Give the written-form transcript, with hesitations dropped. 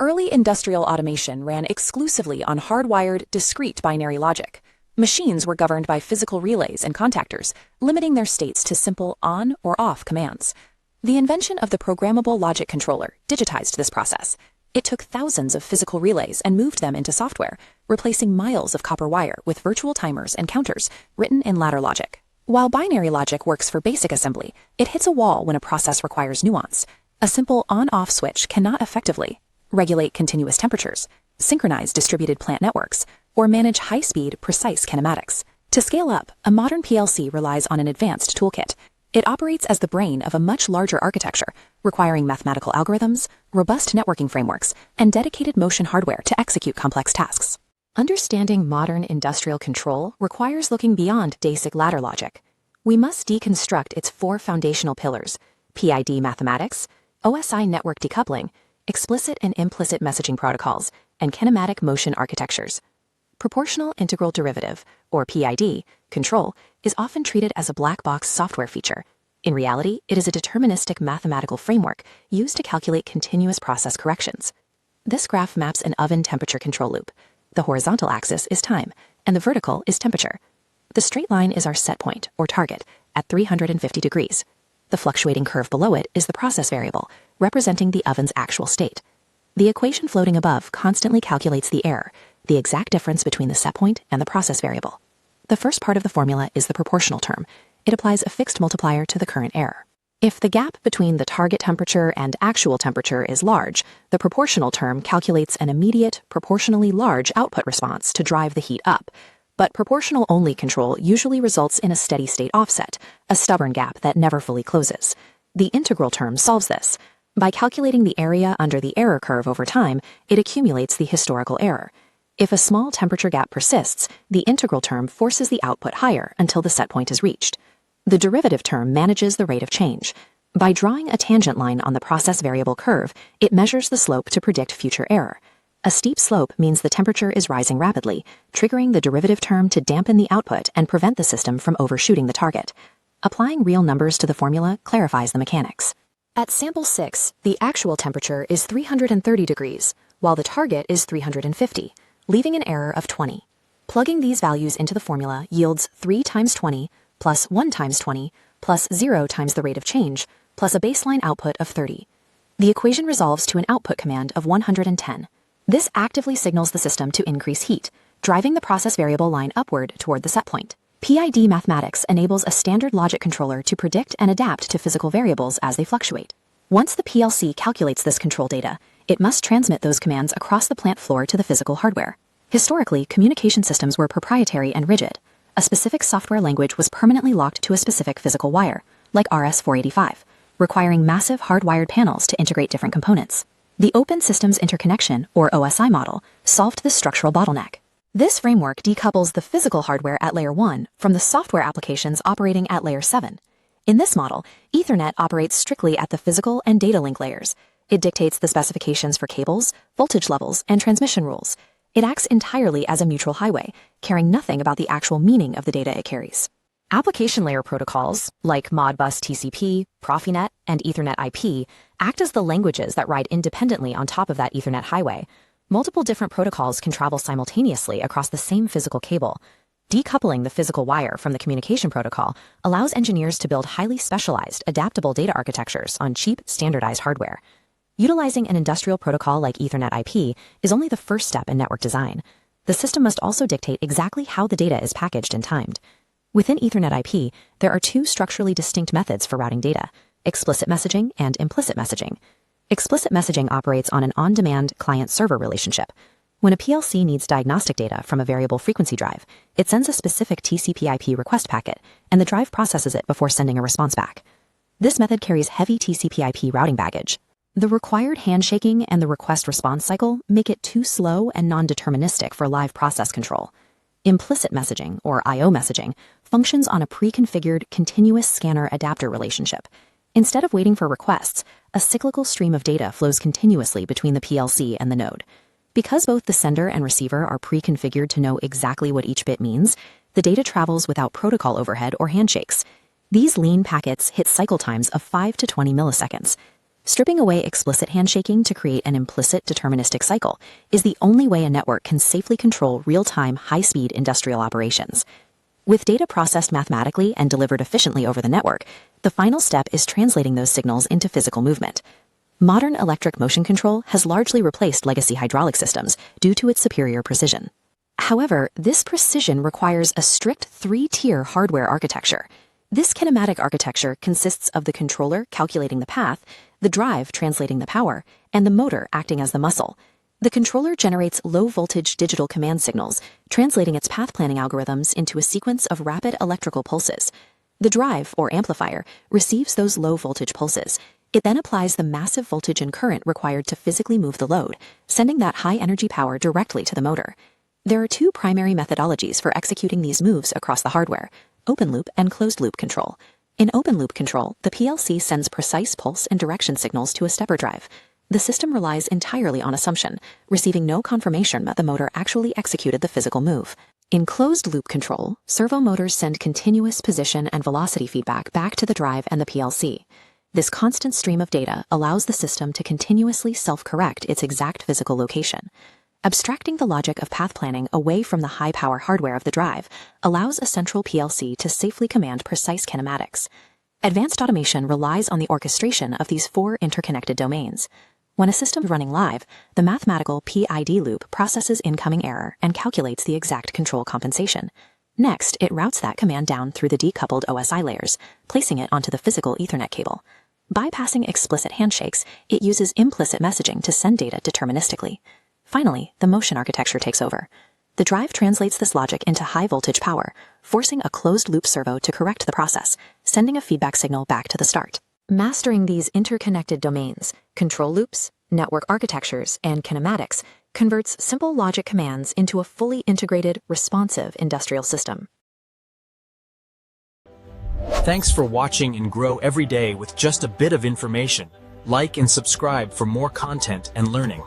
Early industrial automation ran exclusively on hardwired, discrete binary logic. Machines were governed by physical relays and contactors, limiting their states to simple on or off commands. The invention of the programmable logic controller digitized this process. It took thousands of physical relays and moved them into software, replacing miles of copper wire with virtual timers and counters written in ladder logic. While binary logic works for basic assembly, it hits a wall when a process requires nuance. A simple on-off switch cannot effectively regulate continuous temperatures, synchronize distributed plant networks, or manage high-speed, precise kinematics. To scale up, a modern PLC relies on an advanced toolkit. It operates as the brain of a much larger architecture, requiring mathematical algorithms, robust networking frameworks, and dedicated motion hardware to execute complex tasks. Understanding modern industrial control requires looking beyond basic ladder logic. We must deconstruct its four foundational pillars: PID mathematics, OSI network decoupling, explicit and implicit messaging protocols, and kinematic motion architectures. Proportional integral derivative, or PID, control is often treated as a black box software feature. In reality, it is a deterministic mathematical framework used to calculate continuous process corrections. This graph maps an oven temperature control loop. The horizontal axis is time, and the vertical is temperature. The straight line is our set point, or target, at 350 degrees. The fluctuating curve below it is the process variable, representing the oven's actual state. The equation floating above constantly calculates the error, the exact difference between the set point and the process variable. The first part of the formula is the proportional term. It applies a fixed multiplier to the current error. If the gap between the target temperature and actual temperature is large, the proportional term calculates an immediate, proportionally large output response to drive the heat up. But proportional-only control usually results in a steady-state offset, a stubborn gap that never fully closes. The integral term solves this. By calculating the area under the error curve over time, it accumulates the historical error. If a small temperature gap persists, the integral term forces the output higher until the set point is reached. The derivative term manages the rate of change. By drawing a tangent line on the process variable curve, it measures the slope to predict future error. A steep slope means the temperature is rising rapidly, triggering the derivative term to dampen the output and prevent the system from overshooting the target. Applying real numbers to the formula clarifies the mechanics. At sample 6, the actual temperature is 330 degrees, while the target is 350, leaving an error of 20. Plugging these values into the formula yields 3 times 20 plus 1 times 20 plus 0 times the rate of change plus a baseline output of 30. The equation resolves to an output command of 110. This actively signals the system to increase heat, driving the process variable line upward toward the set point. PID mathematics enables a standard logic controller to predict and adapt to physical variables as they fluctuate. Once the PLC calculates this control data, it must transmit those commands across the plant floor to the physical hardware. Historically, communication systems were proprietary and rigid. A specific software language was permanently locked to a specific physical wire, like RS-485, requiring massive hardwired panels to integrate different components. The Open Systems Interconnection, or OSI model, solved this structural bottleneck. This framework decouples the physical hardware at layer 1 from the software applications operating at layer 7. In this model, Ethernet operates strictly at the physical and data link layers. It dictates the specifications for cables, voltage levels, and transmission rules. It acts entirely as a neutral highway, caring nothing about the actual meaning of the data it carries. Application layer protocols, like Modbus TCP, Profinet, and Ethernet IP, act as the languages that ride independently on top of that Ethernet highway. Multiple different protocols can travel simultaneously across the same physical cable. Decoupling the physical wire from the communication protocol allows engineers to build highly specialized, adaptable data architectures on cheap, standardized hardware. Utilizing an industrial protocol like Ethernet IP is only the first step in network design. The system must also dictate exactly how the data is packaged and timed. Within Ethernet IP, there are two structurally distinct methods for routing data: explicit messaging and implicit messaging. Explicit messaging operates on an on-demand client-server relationship. When a PLC needs diagnostic data from a variable frequency drive, it sends a specific TCP/IP request packet, and the drive processes it before sending a response back. This method carries heavy TCP/IP routing baggage. The required handshaking and the request-response cycle make it too slow and non-deterministic for live process control. Implicit messaging, or I/O messaging, functions on a pre-configured continuous scanner adapter relationship. Instead of waiting for requests, a cyclical stream of data flows continuously between the PLC and the node. Because both the sender and receiver are pre-configured to know exactly what each bit means, the data travels without protocol overhead or handshakes. These lean packets hit cycle times of 5 to 20 milliseconds. Stripping away explicit handshaking to create an implicit deterministic cycle is the only way a network can safely control real-time, high-speed industrial operations. With data processed mathematically and delivered efficiently over the network, the final step is translating those signals into physical movement. Modern electric motion control has largely replaced legacy hydraulic systems due to its superior precision. However, this precision requires a strict three-tier hardware architecture. This kinematic architecture consists of the controller calculating the path, the drive translating the power, and the motor acting as the muscle. The controller generates low-voltage digital command signals, translating its path planning algorithms into a sequence of rapid electrical pulses. The drive, or amplifier, receives those low-voltage pulses. It then applies the massive voltage and current required to physically move the load, sending that high-energy power directly to the motor. There are two primary methodologies for executing these moves across the hardware: open-loop and closed-loop control. In open-loop control, the PLC sends precise pulse and direction signals to a stepper drive. The system relies entirely on assumption, receiving no confirmation that the motor actually executed the physical move. In closed-loop control, servo motors send continuous position and velocity feedback back to the drive and the PLC. This constant stream of data allows the system to continuously self-correct its exact physical location. Abstracting the logic of path planning away from the high-power hardware of the drive allows a central PLC to safely command precise kinematics. Advanced automation relies on the orchestration of these four interconnected domains. When a system is running live, the mathematical PID loop processes incoming error and calculates the exact control compensation. Next, it routes that command down through the decoupled OSI layers, placing it onto the physical Ethernet cable. Bypassing explicit handshakes, it uses implicit messaging to send data deterministically. Finally, the motion architecture takes over. The drive translates this logic into high-voltage power, forcing a closed-loop servo to correct the process, sending a feedback signal back to the start. Mastering these interconnected domains, control loops, network architectures, and kinematics converts simple logic commands into a fully integrated, responsive industrial system. Thanks for watching and grow every day with just a bit of information. Like and subscribe for more content and learning.